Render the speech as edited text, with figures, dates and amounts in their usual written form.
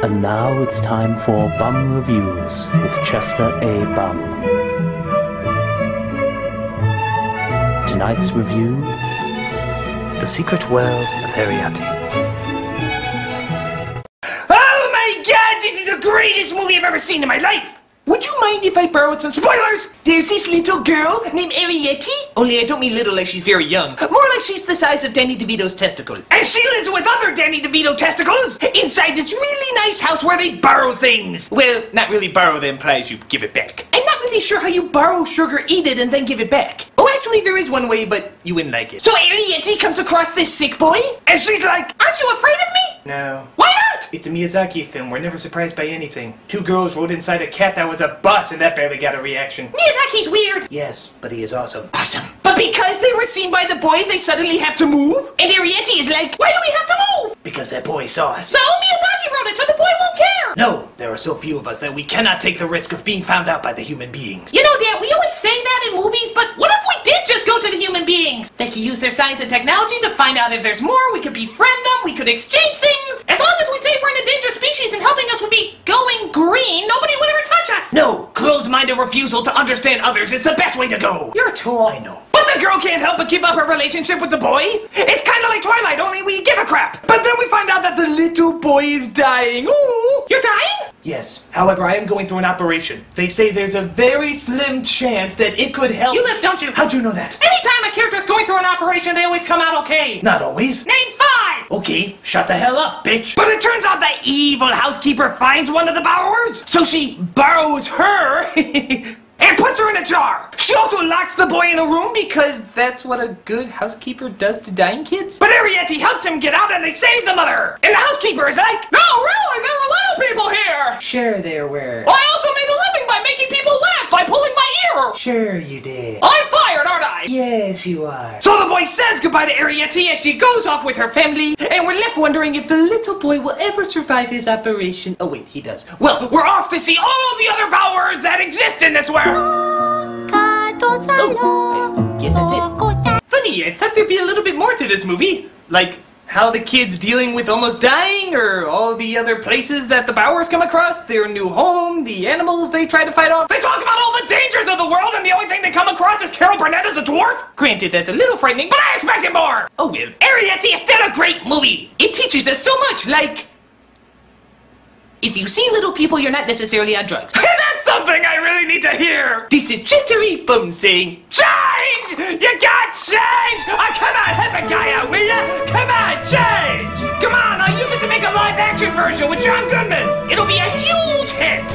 And now it's time for Bum Reviews with Chester A. Bum. Tonight's review: The Secret World of Ariadne. Oh my god, this is the greatest movie I've ever seen in my life! Would you mind if I borrowed some spoilers? There's this little girl named Ariadne. Only I don't mean little like she's very young. More like she's the size of Danny DeVito's testicle. And she lives with other Danny DeVito testicles inside this really nice house where they borrow things. Well, not really borrow, that implies you give it back. I'm not really sure how you borrow sugar, eat it, and then give it back. Oh, actually, there is one way, but you wouldn't like it. So Ariadne comes across this sick boy, and she's like, "Aren't you afraid of me?" No. Why not? It's a Miyazaki film. We're never surprised by anything. Two girls rode inside a cat that was a bus, and that barely got a reaction. Miyazaki's weird. Yes, but he is awesome. Awesome. But because they were seen by the boy, they suddenly have to move? And Ariadne is like, "Why do we have to move?" Because that boy saw us. So Miyazaki wrote it, so the boy won't care. No, there are so few of us that we cannot take the risk of being found out by the human beings. You know, Dad, we always say that in movies, but what if we did just go to the human beings? They could use their science and technology to find out if there's more, we could befriend them, we could exchange things. As long as we say we're an endangered species and helping us would be going green, nobody would ever touch us. No, closed-minded refusal to understand others is the best way to go. You're a tool. I know. But the girl can't help but keep up her relationship with the boy. It's kind of like Twilight, only we give a crap. But then we find out that the little boy is dying. Ooh. You're dying? Yes. However, I am going through an operation. They say there's a very slim chance that it could help. You live, don't you? How'd you know that? Anytime a character's going through an operation, they always come out okay. Not always. Name 5! Okay, shut the hell up, bitch. But it turns out the evil housekeeper finds one of the borrowers, so she borrows her and puts her in a jar. She also locks the boy in a room because that's what a good housekeeper does to dying kids. But Ariadne helps him get out and they save the mother. And the housekeeper is like, "No, really, there were little people here." Sure there were. I also made a living by making people laugh by pulling my ear. Sure you did. I'm fired, aren't I? Yes, you are. So the boy says goodbye to Ariadne as she goes off with her family, and we're left wondering if the little boy will ever survive his operation. Oh wait, he does. Well, we're off to see all the other borrowers that exist in this world. Oh, yes, that's it. Funny, I thought there'd be a little bit more to this movie. Like, how the kid's dealing with almost dying, or all the other places that the Bowers come across, their new home, the animals they try to fight off. They talk about all the dangers of the world, and the only thing they come across is Carol Burnett as a dwarf? Granted, that's a little frightening, but I expected more! Oh well, Ariadne is still a great movie! It teaches us so much, like, if you see little people, you're not necessarily on drugs. That's something I really need to hear! This is Chester E. Bum saying, change! You got change! Oh, come on, help a guy out, will ya? Come on, change! Come on, I'll use it to make a live-action version with John Goodman! It'll be a huge hit!